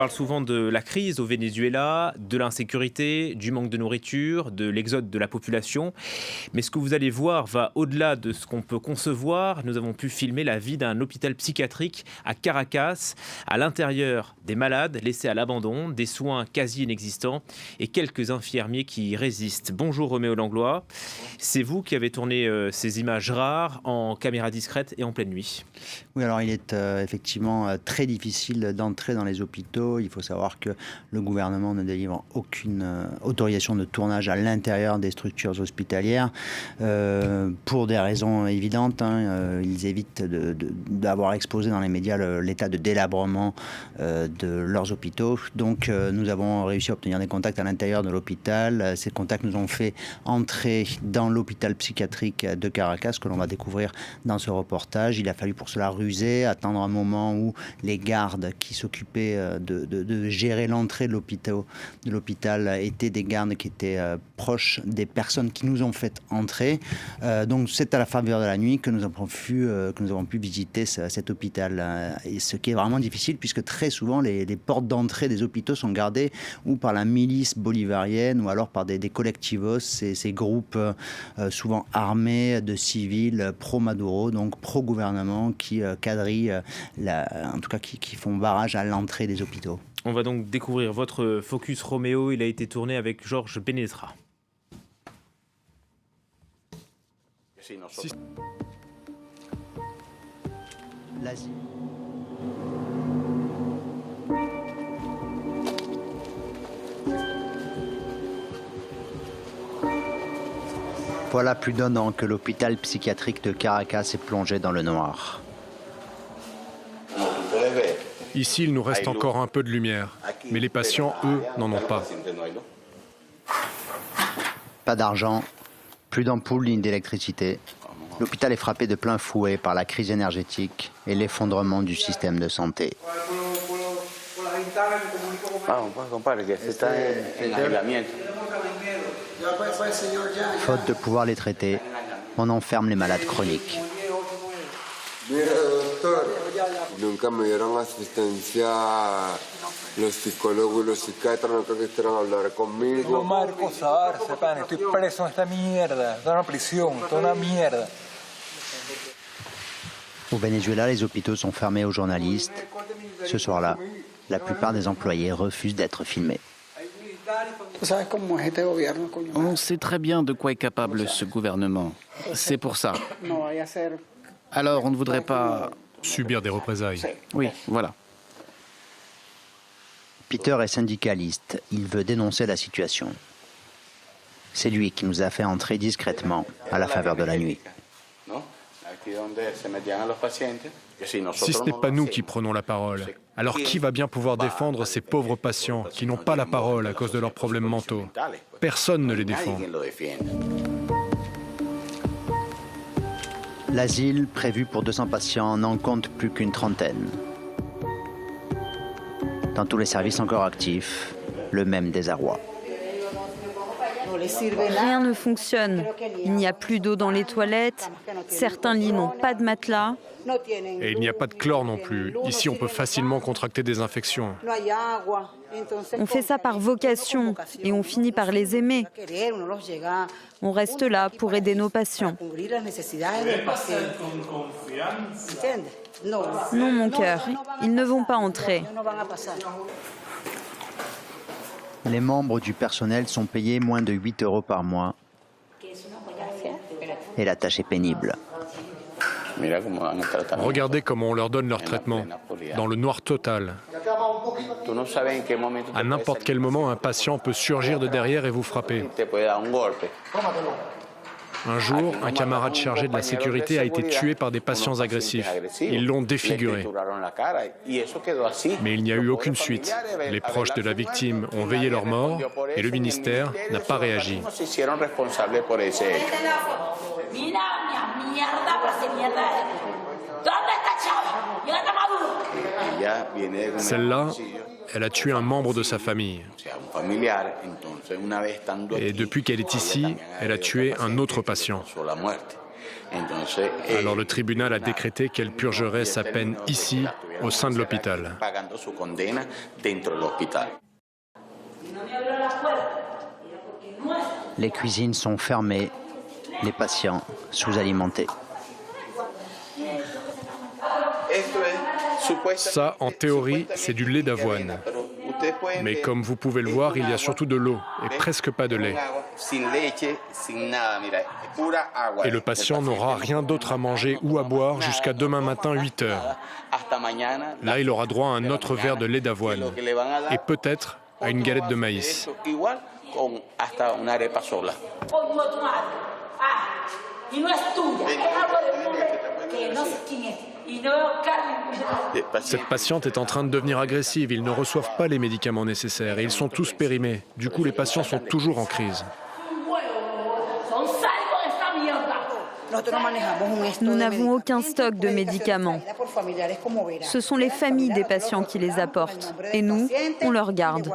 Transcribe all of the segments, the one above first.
On parle souvent de la crise au Venezuela, de l'insécurité, du manque de nourriture, de l'exode de la population. Mais ce que vous allez voir va au-delà de ce qu'on peut concevoir. Nous avons pu filmer la vie d'un hôpital psychiatrique à Caracas, à l'intérieur des malades laissés à l'abandon, des soins quasi inexistants et quelques infirmiers qui y résistent. Bonjour Roméo Langlois, c'est vous qui avez tourné ces images rares en caméra discrète et en pleine nuit. Oui, alors il est effectivement très difficile d'entrer dans les hôpitaux. Il faut savoir que le gouvernement ne délivre aucune autorisation de tournage à l'intérieur des structures hospitalières pour des raisons évidentes. Ils évitent d'avoir exposé dans les médias l'état de délabrement de leurs hôpitaux. Donc nous avons réussi à obtenir des contacts à l'intérieur de l'hôpital. Ces contacts nous ont fait entrer dans l'hôpital psychiatrique de Caracas que l'on va découvrir dans ce reportage. Il a fallu pour cela ruser, attendre un moment où les gardes qui s'occupaient de gérer l'entrée de l'hôpital étaient des gardes qui étaient proches des personnes qui nous ont fait entrer. Donc c'est à la faveur de la nuit que nous avons pu visiter cet hôpital. Et ce qui est vraiment difficile puisque très souvent les portes d'entrée des hôpitaux sont gardées ou par la milice bolivarienne ou alors par des collectivos, ces groupes souvent armés de civils pro-Maduro, donc pro-gouvernement qui quadrillent, en tout cas qui font barrage à l'entrée des hôpitaux. On va donc découvrir votre focus Roméo. Il a été tourné avec Georges Benesra. L'Asie. Voilà plus d'un an que l'hôpital psychiatrique de Caracas est plongé dans le noir. Ici, il nous reste encore un peu de lumière, mais les patients, eux, n'en ont pas. Pas d'argent, plus d'ampoules ni d'électricité. L'hôpital est frappé de plein fouet par la crise énergétique et l'effondrement du système de santé. Faute de pouvoir les traiter, on enferme les malades chroniques. Nunca me dieron asistencia los psicólogos y los psiquiatras, nunca quisieron hablar conmigo. No marco saber, sepan, estoy preso en esta mierda, estoy en una prisión, estoy en una mierda. Au Venezuela, les hôpitaux sont fermés aux journalistes. Ce soir-là, la plupart des employés refusent d'être filmés. On sait très bien de quoi est capable ce gouvernement. C'est pour ça. Alors, on ne voudrait pas... Subir des représailles. Oui, voilà. Peter est syndicaliste. Il veut dénoncer la situation. C'est lui qui nous a fait entrer discrètement à la faveur de la nuit. Si ce n'est pas nous qui prenons la parole, alors qui va bien pouvoir défendre ces pauvres patients qui n'ont pas la parole à cause de leurs problèmes mentaux? Personne ne les défend. L'asile, prévu pour 200 patients, n'en compte plus qu'une trentaine. Dans tous les services encore actifs, le même désarroi. Rien ne fonctionne. Il n'y a plus d'eau dans les toilettes. Certains lits n'ont pas de matelas. Et il n'y a pas de chlore non plus. Ici, on peut facilement contracter des infections. On fait ça par vocation et on finit par les aimer. On reste là pour aider nos patients. Non, mon cœur, ils ne vont pas entrer. Les membres du personnel sont payés moins de 8 € par mois. Et la tâche est pénible. Regardez comment on leur donne leur traitement, dans le noir total. À n'importe quel moment, un patient peut surgir de derrière et vous frapper. Un jour, un camarade chargé de la sécurité a été tué par des patients agressifs. Ils l'ont défiguré. Mais il n'y a eu aucune suite. Les proches de la victime ont veillé leur mort et le ministère n'a pas réagi. Celle-là, elle a tué un membre de sa famille. Et depuis qu'elle est ici, elle a tué un autre patient. Alors le tribunal a décrété qu'elle purgerait sa peine ici, au sein de l'hôpital. Les cuisines sont fermées, les patients sous-alimentés. Ça, en théorie, c'est du lait d'avoine. Mais comme vous pouvez le voir, il y a surtout de l'eau et presque pas de lait. Et le patient n'aura rien d'autre à manger ou à boire jusqu'à demain matin 8 heures. Là, il aura droit à un autre verre de lait d'avoine et peut-être à une galette de maïs. Cette patiente est en train de devenir agressive. Ils ne reçoivent pas les médicaments nécessaires et ils sont tous périmés. Du coup, les patients sont toujours en crise. Nous n'avons aucun stock de médicaments. Ce sont les familles des patients qui les apportent. Et nous, on leur garde.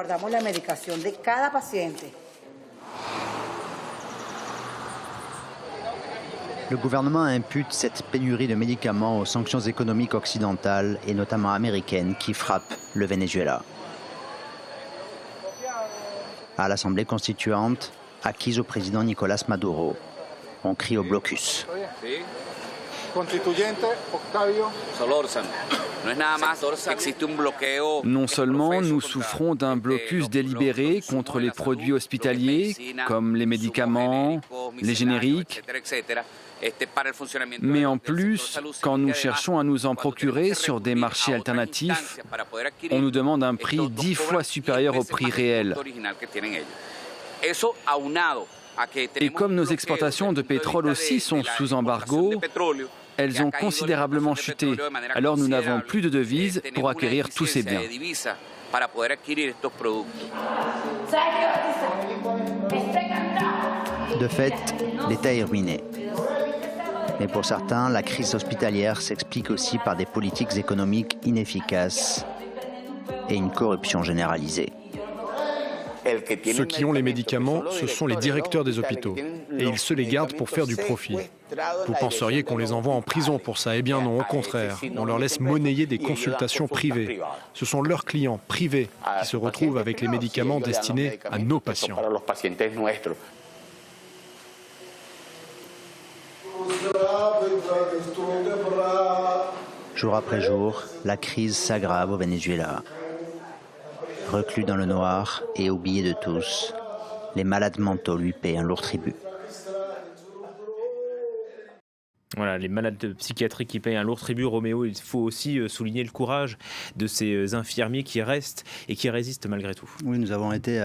Le gouvernement impute cette pénurie de médicaments aux sanctions économiques occidentales et notamment américaines qui frappent le Venezuela. À l'Assemblée constituante, acquise au président Nicolás Maduro, on crie au blocus. Non seulement nous souffrons d'un blocus délibéré contre les produits hospitaliers, comme les médicaments, les génériques, mais en plus, quand nous cherchons à nous en procurer sur des marchés alternatifs, on nous demande un prix 10 fois supérieur au prix réel. Et comme nos exportations de pétrole aussi sont sous embargo, elles ont considérablement chuté. Alors nous n'avons plus de devises pour acquérir tous ces biens. De fait, l'État est ruiné. Mais pour certains, la crise hospitalière s'explique aussi par des politiques économiques inefficaces et une corruption généralisée. Ceux qui ont les médicaments, ce sont les directeurs des hôpitaux. Et ils se les gardent pour faire du profit. Vous penseriez qu'on les envoie en prison pour ça. Eh bien non, au contraire. On leur laisse monnayer des consultations privées. Ce sont leurs clients privés qui se retrouvent avec les médicaments destinés à nos patients. Jour après jour, la crise s'aggrave au Venezuela. Reclus dans le noir et oublié de tous, les malades mentaux lui paient un lourd tribut. Voilà, les malades psychiatriques qui payent un lourd tribut. Roméo, il faut aussi souligner le courage de ces infirmiers qui restent et qui résistent malgré tout. Oui, nous avons été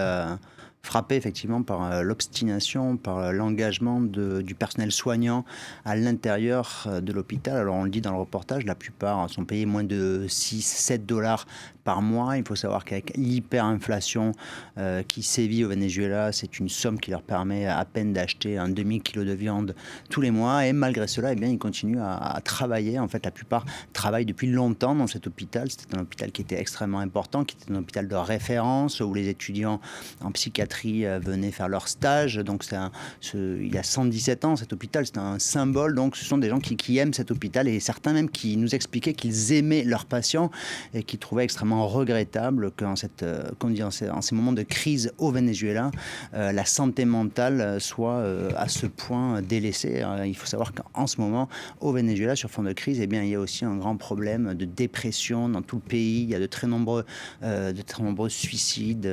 frappés effectivement par l'obstination, par l'engagement du personnel soignant à l'intérieur de l'hôpital. Alors on le dit dans le reportage, la plupart sont payés moins de 6-7 $ par mois. Il faut savoir qu'avec l'hyperinflation qui sévit au Venezuela, c'est une somme qui leur permet à peine d'acheter un demi-kilo de viande tous les mois. Et malgré cela, eh bien, ils continuent à travailler. En fait, la plupart travaillent depuis longtemps dans cet hôpital. C'était un hôpital qui était extrêmement important, qui était un hôpital de référence où les étudiants en psychiatrie venaient faire leur stage. Donc il y a 117 ans, cet hôpital, c'est un symbole. Donc ce sont des gens qui aiment cet hôpital et certains même qui nous expliquaient qu'ils aimaient leurs patients et qui trouvaient extrêmement regrettable qu'en ces moments de crise au Venezuela, la santé mentale soit à ce point délaissée. Il faut savoir qu'en ce moment, au Venezuela, sur fond de crise, eh bien, il y a aussi un grand problème de dépression dans tout le pays. Il y a de très nombreux suicides,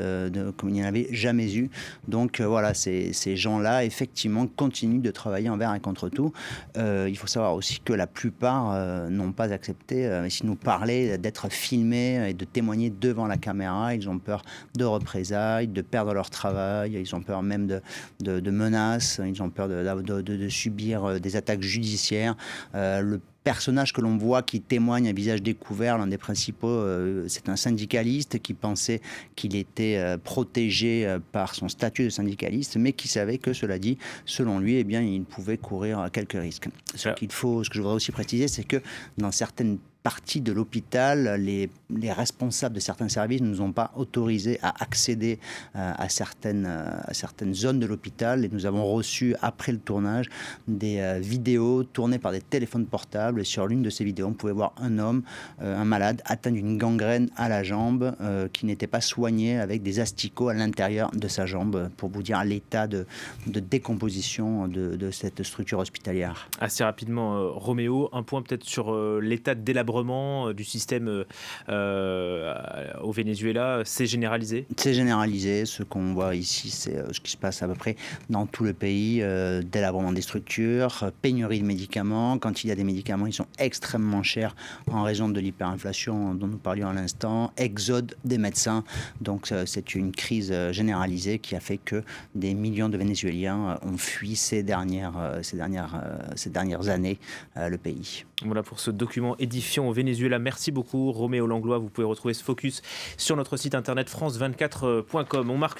comme il n'y en avait jamais eu. Donc voilà, ces gens-là, effectivement, continuent de travailler envers et contre tout. Il faut savoir aussi que la plupart n'ont pas accepté, si nous parlaient, d'être filmés et de témoigner devant la caméra. Ils ont peur de représailles, de perdre leur travail, ils ont peur même de menaces, ils ont peur de subir des attaques judiciaires. Le personnage que l'on voit qui témoigne à visage découvert, l'un des principaux, c'est un syndicaliste qui pensait qu'il était protégé par son statut de syndicaliste, mais qui savait que, cela dit, selon lui, eh bien, il pouvait courir quelques risques. Ce que je voudrais aussi préciser, c'est que dans certaines partie de l'hôpital, les responsables de certains services ne nous ont pas autorisés à accéder à certaines zones de l'hôpital, et nous avons reçu, après le tournage, des vidéos tournées par des téléphones portables, et sur l'une de ces vidéos, on pouvait voir un homme, un malade, atteint d'une gangrène à la jambe, qui n'était pas soigné, avec des asticots à l'intérieur de sa jambe, pour vous dire l'état de décomposition de cette structure hospitalière. Assez rapidement, Roméo, un point peut-être sur l'état de délabrement du système au Venezuela. C'est généralisé ? C'est généralisé. Ce qu'on voit ici, c'est ce qui se passe à peu près dans tout le pays. Délabrement des structures, pénurie de médicaments. Quand il y a des médicaments, ils sont extrêmement chers en raison de l'hyperinflation dont nous parlions à l'instant. Exode des médecins. Donc c'est une crise généralisée qui a fait que des millions de Vénézuéliens ont fui ces dernières années le pays. Voilà pour ce document édifiant au Venezuela. Merci beaucoup Roméo Langlois. Vous pouvez retrouver ce focus sur notre site internet france24.com. On marque